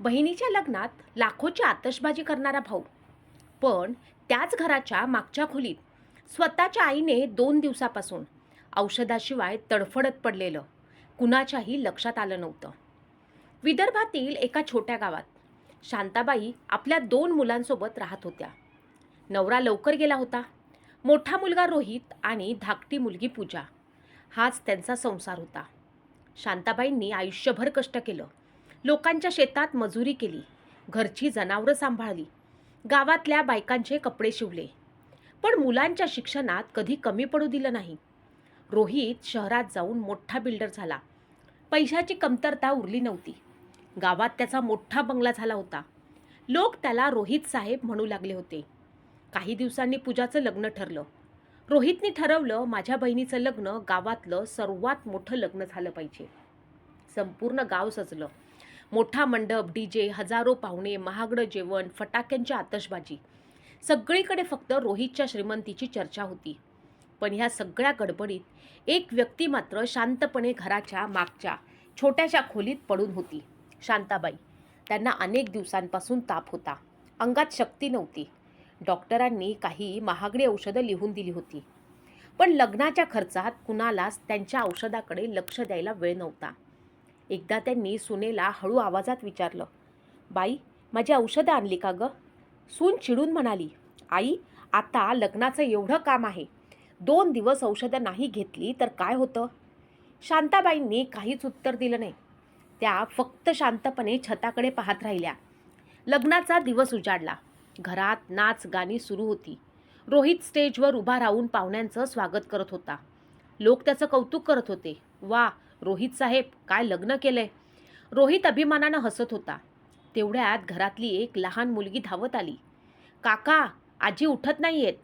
बहिणीच्या लग्नात लाखोची आतषबाजी करणारा भाऊ, पण त्याच घराच्या मागच्या खोलीत स्वतःच्या आईने 2 दिवसापासून औषधाशिवाय तडफडत पडलेलं कुणाच्याही लक्षात आलं नव्हतं. विदर्भातील एका छोट्या गावात शांताबाई आपल्या 2 मुलांसोबत राहत होत्या. नवरा लवकर गेला होता. मोठा मुलगा रोहित आणि धाकटी मुलगी पूजा, हाच त्यांचा संसार होता. शांताबाईंनी आयुष्यभर कष्ट केलं. लोकांच्या शेतात मजुरी केली, घरची जनावरं सांभाळली, गावातल्या बायकांचे कपडे शिवले. पण मुलांच्या शिक्षणात कधी कमी पडू दिलं नाही. रोहित शहरात जाऊन मोठा बिल्डर झाला. पैशाची कमतरता उरली नव्हती. गावात त्याचा मोठा बंगला झाला होता. लोक त्याला रोहित साहेब म्हणू लागले होते. काही दिवसांनी पूजाचं लग्न ठरलं. रोहितने ठरवलं, माझ्या बहिणीचं लग्न गावातलं सर्वात मोठं लग्न झालं पाहिजे. संपूर्ण गाव सजलं. मोठा मंडप, डीजे, हजारो पाहुणे, महागडं जेवण, फटाक्यांची आतषबाजी. सगळीकडे फक्त रोहितच्या श्रीमंतीची चर्चा होती. पण ह्या सगळ्या गडबडीत एक व्यक्ती मात्र शांतपणे घराच्या मागच्या छोट्याशा खोलीत पडून होती. शांताबाई. त्यांना अनेक दिवसांपासून ताप होता. अंगात शक्ती नव्हती. डॉक्टरांनी काही महागडी औषधं लिहून दिली होती. पण लग्नाच्या खर्चात कुणालाच त्यांच्या औषधाकडे लक्ष द्यायला वेळ नव्हता. एकदा त्यांनी सुनेला हळू आवाजात विचारलं, बाई, माझी औषधं आणली का गं? सून चिडून म्हणाली, आई, आता लग्नाचं एवढं काम आहे, 2 दिवस औषधं नाही घेतली तर काय होतं? शांताबाईंनी काहीच उत्तर दिलं नाही. त्या फक्त शांतपणे छताकडे पाहत राहिल्या. लग्नाचा दिवस उजाडला. घरात नाच गाणी सुरू होती. रोहित स्टेजवर उभा राहून पाहुण्यांचं स्वागत करत होता. लोक त्याचं कौतुक करत होते. वा, रोहित साहेब, काय लग्न केलंय? रोहित अभिमानानं हसत होता. तेवढ्यात घरातली एक लहान मुलगी धावत आली. काका, आजी उठत नाहीयेत.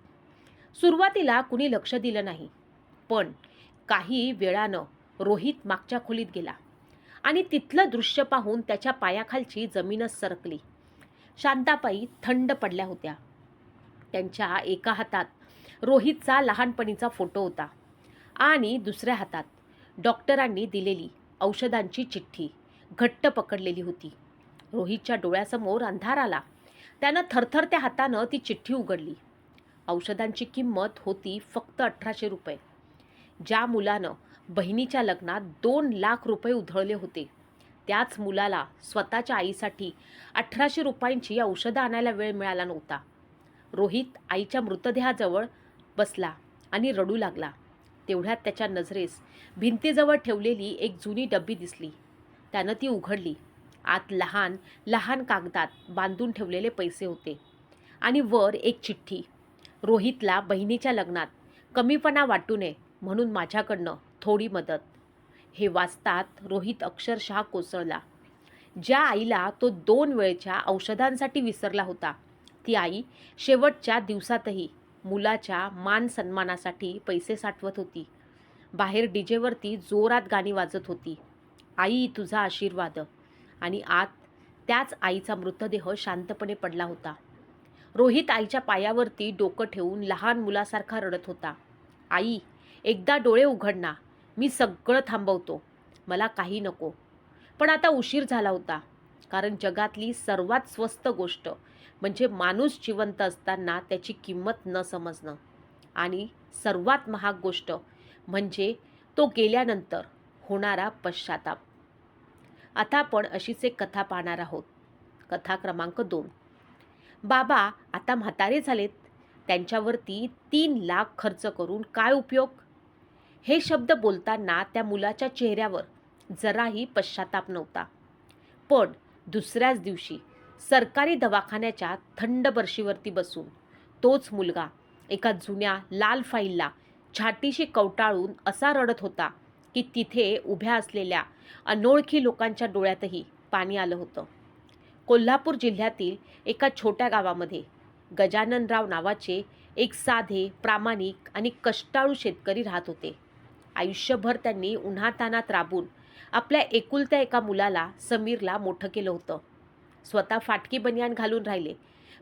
सुरुवातीला कुणी लक्ष दिलं नाही. पण काही वेळानं रोहित मागच्या खोलीत गेला आणि तिथलं दृश्य पाहून त्याच्या पायाखालची जमीनच सरकली. शांताबाई थंड पडल्या होत्या. त्यांच्या एका हातात रोहितचा लहानपणीचा फोटो होता आणि दुसऱ्या हातात डॉक्टरांनी दिलेली औषधांची चिठ्ठी घट्ट पकडलेली होती. रोहितच्या डोळ्यासमोर अंधार आला. त्यानं थरथरत्या हातानं ती चिठ्ठी उघडली. औषधांची किंमत होती फक्त 1800 रुपये. ज्या मुलानं बहिणीच्या लग्नात 2 लाख रुपये उधळले होते, त्याच मुलाला स्वतःच्या आईसाठी 1800 रुपयांची औषधं आणायला वेळ मिळाला नव्हता. रोहित आईच्या मृतदेहाजवळ बसला आणि रडू लागला. तेवढ्यात त्याच्या नजरेस भिंतीजवळ ठेवलेली एक जुनी डब्बी दिसली. त्यानं ती उघडली. आत लहान लहान कागदात बांधून ठेवलेले पैसे होते आणि वर एक चिठ्ठी. रोहितला बहिणीच्या लग्नात कमीपणा वाटू नये म्हणून माझ्याकडनं थोडी मदत. हे वाचतात रोहित अक्षरशः कोसळला. ज्या आईला तो 2 वेळच्या औषधांसाठी विसरला होता, ती आई शेवटच्या दिवसातही मुलाच्या मान सन्मानासाठी पैसे साठवत होती. बाहेर डीजेवरती जोरात गाणी वाजत होती. आई, तुझा आशीर्वाद. आणि आत त्याच आईचा मृतदेह शांतपणे पडला होता. रोहित आईच्या पायावरती डोकं ठेवून लहान मुलासारखा रडत होता. आई, एकदा डोळे उघड ना, मी सगळं थांबवतो, मला काही नको. पण आता उशीर झाला होता. कारण जगातली सर्वात स्वस्त गोष्ट म्हणजे माणूस जिवंत असताना त्याची किंमत न समजणं, आणि सर्वात महाग गोष्ट म्हणजे तो गेल्यानंतर होणारा पश्चाताप. आता आपण अशीच एक कथा पाहणार आहोत. कथा क्रमांक 2. बाबा आता म्हातारे झालेत, त्यांच्यावरती 3 लाख खर्च करून काय उपयोग? हे शब्द बोलताना त्या मुलाच्या चेहऱ्यावर जराही पश्चाताप नव्हता. पण दुसऱ्याच दिवशी सरकारी दवाखान्याच्या थंड बरशीवरती बसून तोच मुलगा एका जुन्या लाल फाईलला छातीशी कवटाळून असा रडत होता की तिथे उभ्या असलेल्या अनोळखी लोकांच्या डोळ्यातही पाणी आलं होतं. कोल्हापूर जिल्ह्यातील एका छोट्या गावामध्ये गजाननराव नावाचे एक साधे, प्रामाणिक आणि कष्टाळू शेतकरी राहत होते. आयुष्यभर त्यांनी उन्हातान्हात राबून आपल्या एकुलत्या एका मुलाला, समीरला, मोठं केलं होतं. स्वतः फाटकी बनियान घालून राहिले,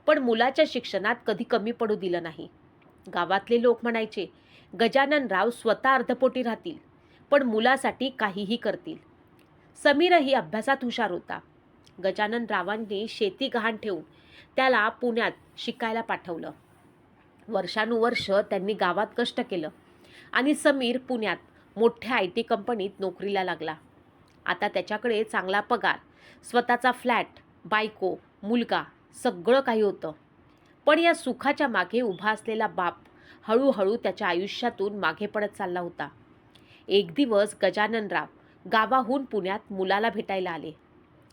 पण मुलाच्या शिक्षणात कधी कमी पडू दिलं नाही. गावातले लोक म्हणायचे, गजाननराव स्वतः अर्धपोटी राहतील, पण मुलासाठी काहीही करतील. समीरही अभ्यासात हुशार होता. गजाननरावांनी शेती गहाण ठेवून त्याला पुण्यात शिकायला पाठवलं. वर्षानुवर्ष त्यांनी गावात कष्ट केलं आणि समीर पुण्यात मोठ्या IT कंपनीत नोकरीला लागला. आता त्याच्याकडे चांगला पगार, स्वतःचा फ्लॅट, बायको, मुलगा सगळं काही होतं. पण या सुखाच्या मागे उभा असलेला बाप हळूहळू त्याच्या आयुष्यातून मागे पडत चालला होता. एक दिवस गजाननराव गावाहून पुण्यात मुलाला भेटायला आले.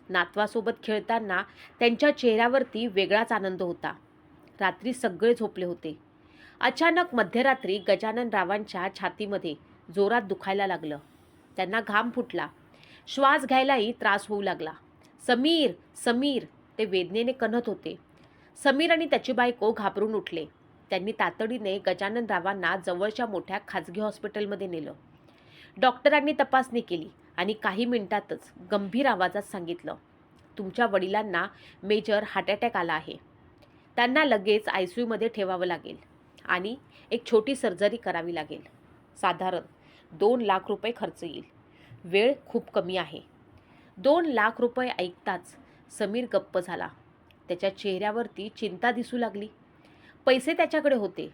नातवासोबत खेळताना त्यांच्या चेहऱ्यावरती वेगळाच आनंद होता. रात्री सगळे झोपले होते. अचानक मध्यरात्री गजाननरावांच्या छातीमध्ये जोरात दुखायला लागलं. त्यांना घाम फुटला. श्वास घ्यायलाही त्रास होऊ लागला. समीर, समीर, ते वेदनेने कणत होते. समीर आणि त्याची बायको घाबरून उठले. त्यांनी तातडीने गजाननरावांना जवळच्या मोठ्या खाजगी हॉस्पिटलमध्ये नेलं. डॉक्टरांनी तपासणी केली आणि काही मिनिटातच गंभीर आवाजात सांगितलं, तुमच्या वडिलांना मेजर हार्ट अटॅक आला आहे. त्यांना लगेच ICUमध्ये ठेवावं लागेल आणि एक छोटी सर्जरी करावी लागेल. साधारण 2 लाख रुपये खर्च येईल. वेळ खूप कमी आहे. 2 लाख रुपये ऐकताच समीर गप्प झाला. त्याच्या चेहऱ्यावरती चिंता दिसू लागली. पैसे त्याच्याकडे होते,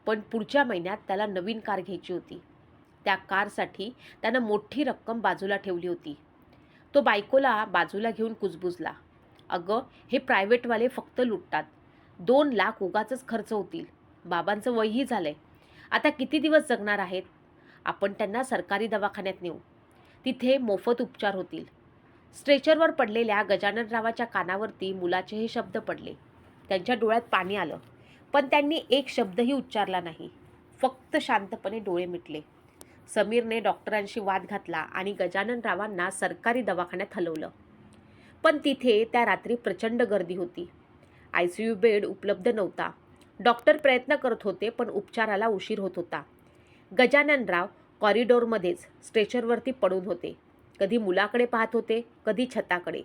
पण पुढच्या महिन्यात त्याला नवीन कार घ्यायची होती. त्या कारसाठी त्यानं मोठी रक्कम बाजूला ठेवली होती. तो बायकोला बाजूला घेऊन कुजबुजला, अगं, हे प्रायव्हेटवाले फक्त लुटतात. 2 लाख उगाचच खर्च होतील. बाबांचं वयही झालंय. आता किती दिवस जगणार आहेत? आपण त्यांना सरकारी दवाखान्यात नेऊ. तिथे मोफत उपचार होतील. स्ट्रेचरवर पडलेल्या गजाननरावाच्या कानावरती मुलाचे हे शब्द पडले. त्यांच्या डोळ्यात पाणी आलं, पण त्यांनी एक शब्दही उच्चारला नाही. फक्त शांतपणे डोळे मिटले. समीरने डॉक्टरांशी वाद घातला आणि गजाननरावांना सरकारी दवाखान्यात हलवलं. पण तिथे त्या रात्री प्रचंड गर्दी होती. ICU बेड उपलब्ध नव्हता. डॉक्टर प्रयत्न करत होते, पण उपचाराला उशीर होत होता. गजाननराव कॉरिडॉरमध्येच स्ट्रेचरवरती पडून होते. कधी मुलाकडे पाहत होते, कधी छताकडे.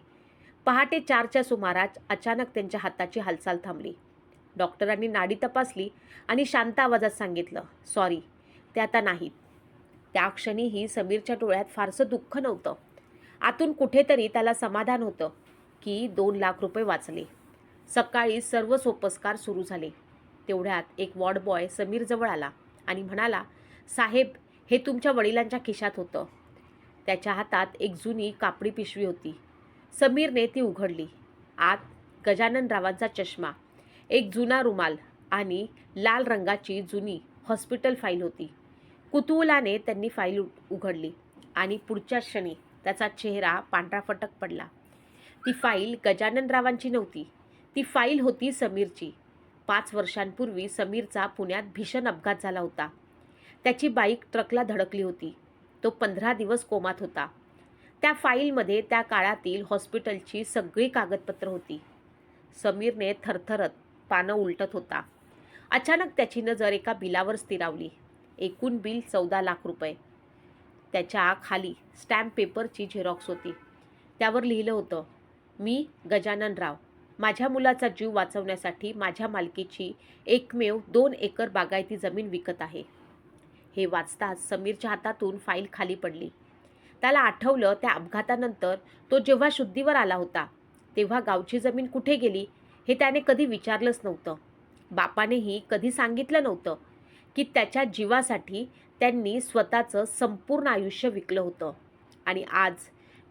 पहाटे 4च्या सुमारास अचानक त्यांच्या हाताची हालचाल थांबली. डॉक्टरांनी नाडी तपासली आणि शांत आवाजात सांगितलं, सॉरी, ते आता नाहीत. त्या क्षणीही समीरच्या डोळ्यात फारसं दुःख नव्हतं. आतून कुठेतरी त्याला समाधान होतं की 2 लाख रुपये वाचले. सकाळी सर्व सोपस्कार सुरू झाले. तेवढ्यात एक वॉर्ड बॉय समीरजवळ आला आणि म्हणाला, साहेब, हे तुमच्या वडिलांच्या खिशात होतं. त्याच्या हातात एक जुनी कापडी पिशवी होती. समीरने ती उघडली. आत गजाननरावांचा चष्मा, एक जुना रुमाल आणि लाल रंगाची जुनी हॉस्पिटल फाईल होती. कुतूहलाने त्यांनी फाईल उघडली आणि पुढच्या क्षणी त्याचा चेहरा पांढराफटक पडला. ती फाईल गजाननरावांची नव्हती. ती फाईल होती समीरची. 5 वर्षांपूर्वी समीरचा पुण्यात भीषण अपघात झाला होता. त्याची बाईक ट्रकला धडकली होती. तो 15 दिवस कोमात होता. त्या फाईलमध्ये त्या काळातील हॉस्पिटलची सगळी कागदपत्र होती. समीरने थरथरत पानं उलटत होता. अचानक त्याची नजर एका बिलावर स्थिरावली. एकूण बिल 14 लाख रुपये. त्याच्या खाली स्टॅम्प पेपरची झेरॉक्स होती. त्यावर लिहिलं होतं, मी गजाननराव माझ्या मुलाचा जीव वाचवण्यासाठी माझ्या मालकीची एकमेव 2 एकर बागायती जमीन विकत आहे. हे वाचताच समीरच्या हातातून फाईल खाली पडली. त्याला आठवलं, त्या अपघातानंतर तो जेव्हा शुद्धीवर आला होता तेव्हा गावची जमीन कुठे गेली हे त्याने कधी विचारलंच नव्हतं. बापानेही कधी सांगितलं नव्हतं की त्याच्या जीवासाठी त्यांनी स्वतःचं संपूर्ण आयुष्य विकलं होतं. आणि आज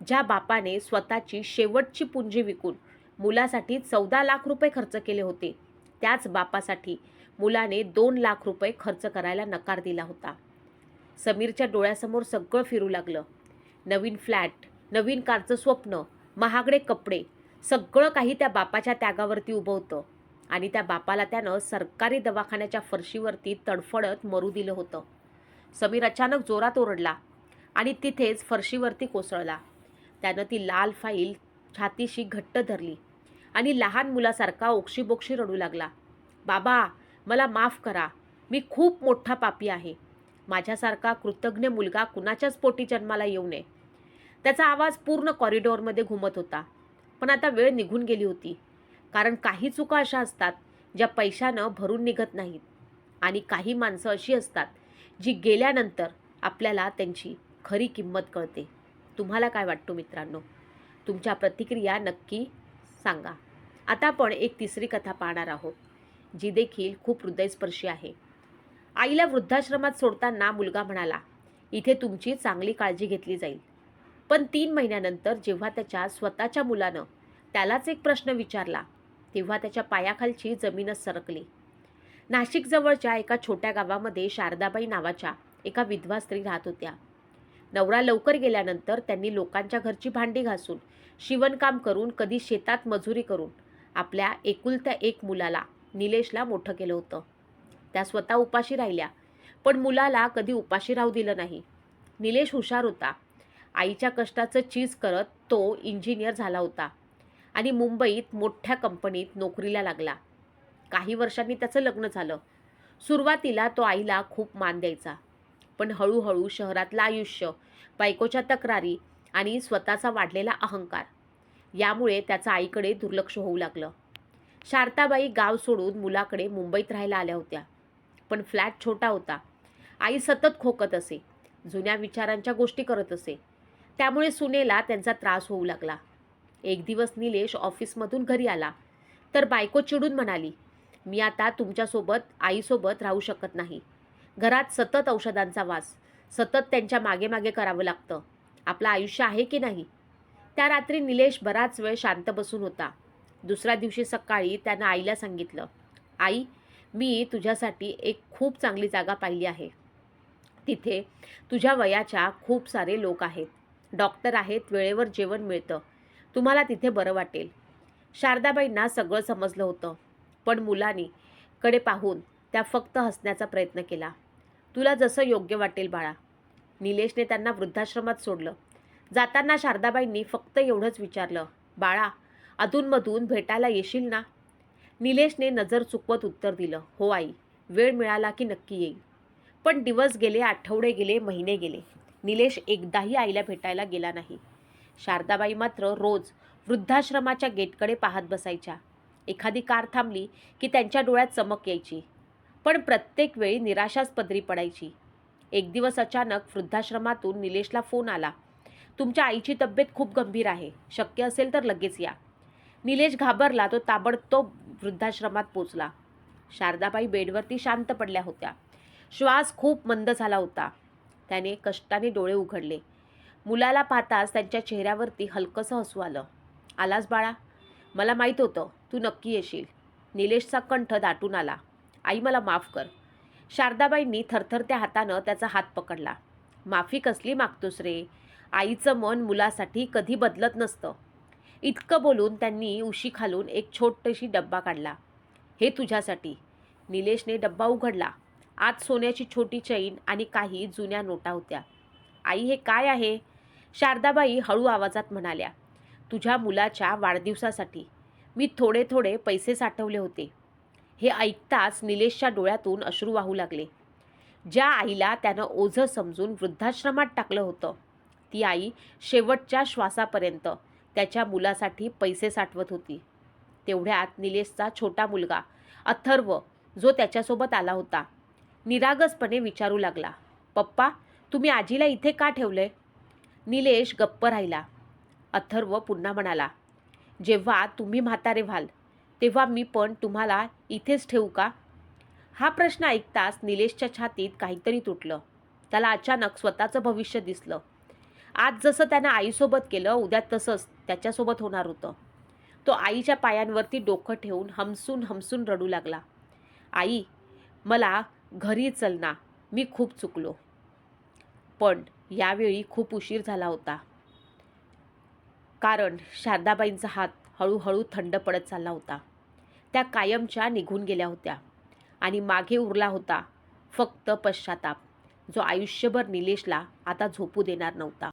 ज्या बापाने स्वतःची शेवटची पुंजी विकून मुलासाठी 14 लाख रुपये खर्च केले होते, त्याच बापासाठी मुलाने 2 लाख रुपये खर्च करायला नकार दिला होता. समीरच्या डोळ्यासमोर सगळं फिरू लागलं. नवीन फ्लॅट, नवीन कारचं स्वप्न, महागडे कपडे, सगळं काही त्या बापाच्या त्यागावरती उभं होतं. आणि त्या बापाला त्यानं सरकारी दवाखान्याच्या फरशीवरती तडफडत मरू दिलं होतं. समीर अचानक जोरात ओरडला आणि तिथेच फरशीवरती कोसळला. त्यानं ती लाल फाईल छातीशी घट्ट धरली आणि लहान मुलासारखा ओक्शीबोक्शी रडू लागला. बाबा, मला माफ करा. मी खूप मोठा पापी आहे. माझ्यासारखा कृतज्ञ मुलगा कुणाच्याच पोटी जन्माला येऊ नये. त्याचा आवाज पूर्ण कॉरिडॉरमध्ये घुमत होता. पण आता वेळ निघून गेली होती. कारण काही चुका अशा असतात ज्या पैशानं भरून निघत नाहीत. आणि काही माणसं अशी असतात जी गेल्यानंतर आपल्याला त्यांची खरी किंमत कळते. तुम्हाला काय वाटतं मित्रांनो? तुमच्या प्रतिक्रिया नक्की सांगा. आता आपण एक तिसरी कथा पाहणार आहोत, जी देखील खूप हृदयस्पर्शी आहे. आईला वृद्धाश्रमात सोडताना मुलगा म्हणाला, इथे तुमची चांगली काळजी घेतली जाईल. पण 3 महिन्यानंतर जेव्हा त्याच्या स्वतःच्या मुलानं त्यालाच एक प्रश्न विचारला, तेव्हा त्याच्या पायाखालची जमीनच सरकली. नाशिकजवळच्या एका छोट्या गावामध्ये शारदाबाई नावाच्या एका विधवा स्त्री राहत होत्या. नवरा लवकर गेल्यानंतर त्यांनी लोकांच्या घरची भांडी घासून, शिवणकाम करून, कधी शेतात मजुरी करून आपल्या एकुलत्या एक मुलाला, निलेशला मोठं केलं होतं. त्या स्वतः उपाशी राहिल्या, पण मुलाला कधी उपाशी राहू दिलं नाही. निलेश हुशार होता. आईच्या कष्टाचं चीज करत तो इंजिनियर झाला होता आणि मुंबईत मोठ्या कंपनीत नोकरीला लागला. काही वर्षांनी त्याचं लग्न झालं. सुरुवातीला तो आईला खूप मान द्यायचा, पण हळूहळू शहरातलं आयुष्य, बायकोच्या तक्रारी आणि स्वतःचा वाढलेला अहंकार यामुळे त्याचं आईकडे दुर्लक्ष होऊ लागलं. शारदाबाई गाव सोडून मुलाकडे मुंबईत राहायला आल्या होत्या, पण फ्लॅट छोटा होता. आई सतत खोकत असे, जुन्या विचारांच्या गोष्टी करत असे. त्यामुळे सुनेला त्यांचा त्रास होऊ लागला. एक दिवस निलेश ऑफिसमधून घरी आला तर बायको चिडून म्हणाली, मी आता तुमच्यासोबत आईसोबत राहू शकत नाही. घरात सतत औषधांचा वास, सतत त्यांच्या मागे मागे करावं लागतं. आपलं आयुष्य आहे की नाही? त्या रात्री निलेश बराच वेळ शांत बसून होता. दुसऱ्या दिवशी सकाळी त्यानं आईला सांगितलं, आई, मी तुझ्यासाठी एक खूप चांगली जागा पाहिली आहे. तिथे तुझ्या वयाच्या खूप सारे लोक आहेत, डॉक्टर आहेत, वेळेवर जेवण मिळतं. तुम्हाला तिथे बरं वाटेल. शारदाबाईंना सगळं समजलं होतं, पण मुलानी कडे पाहून त्या फक्त हसण्याचा प्रयत्न केला. तुला जसं योग्य वाटेल बाळा. निलेशने त्यांना वृद्धाश्रमात सोडलं. जाताना शारदाबाईंनी फक्त एवढंच विचारलं, बाळा, अधूनमधून भेटायला येशील ना? निलेशने नजर चुकवत उत्तर दिलं, हो आई, वेळ मिळाला की नक्की येईल. पण दिवस गेले, आठवडे गेले, महिने गेले. निलेश एकदाही आईला भेटायला गेला नाही. शारदाबाई मात्र रोज वृद्धाश्रमाच्या गेटकडे पाहत बसायच्या. एखादी कार थांबली की त्यांच्या डोळ्यात चमक यायची, पण प्रत्येक वेळी निराशाच पदरी पडायची. एक दिवस अचानक वृद्धाश्रमातून निलेशला फोन आला, तुमच्या आईची तब्येत खूप गंभीर आहे, शक्य असेल तर लगेच या. निलेश घाबरला. तो ताबडतोब वृद्धाश्रमात पोचला. शारदाबाई बेडवरती शांत पडल्या होत्या. श्वास खूप मंद झाला होता. त्याने कष्टाने डोळे उघडले. मुलाला पाहताच त्यांच्या चेहऱ्यावरती हलकंसं हसू आलं. आलास बाळा, मला माहीत होतं तू नक्की येशील. निलेशचा कंठ दाटून आला. आई, मला माफ कर. शारदाबाईंनी थरथरत्या हातानं त्याचा हात पकडला. माफी कसली मागतोस रे? आईचं मन मुलासाठी कधी बदलत नसतं. इतकं बोलून त्यांनी उशी खालून एक छोटीशी डब्बा काढला. हे तुझ्यासाठी. निलेशने डब्बा उघडला. आत सोन्याची छोटी चैन आणि काही जुन्या नोटा होत्या. आई, हे काय आहे? शारदाबाई हळू आवाजात म्हणाल्या, तुझ्या मुलाच्या वाढदिवसासाठी मी थोडे थोडे पैसे साठवले होते. हे ऐकताच निलेशच्या डोळ्यातून अश्रू वाहू लागले. ज्या आईला त्यानं ओझं समजून वृद्धाश्रमात टाकलं होतं, ती आई शेवटच्या श्वासापर्यंत त्याच्या मुलासाठी पैसे साठवत होती. तेवढ्यात निलेशचा छोटा मुलगा अथर्व, जो त्याच्यासोबत आला होता, निरागसपणे विचारू लागला, पप्पा, तुम्ही आजीला इथे का ठेवलंय? निलेश गप्प राहिला. अथर्व पुन्हा म्हणाला, जेव्हा तुम्ही म्हातारे व्हाल तेव्हा मी पण तुम्हाला इथेच ठेवू का? हा प्रश्न ऐकताच निलेशच्या छातीत काहीतरी तुटलं. त्याला अचानक स्वतःचं भविष्य दिसलं. आज जसं त्यानं आईसोबत केलं, उद्या तसंच त्याच्यासोबत होणार होतं. तो आईच्या पायांवरती डोकं ठेवून हमसून हमसून रडू लागला. आई, मला घरी चल ना, मी खूप चुकलो. पण यावेळी खूप उशीर झाला होता, कारण शारदाबाईंचा हात हळूहळू थंड पडत चालला होता. त्या कायमच्या निघून गेल्या होत्या आणि मागे उरला होता फक्त पश्चाताप, जो आयुष्यभर निलेशला आता झोपू देणार नव्हता.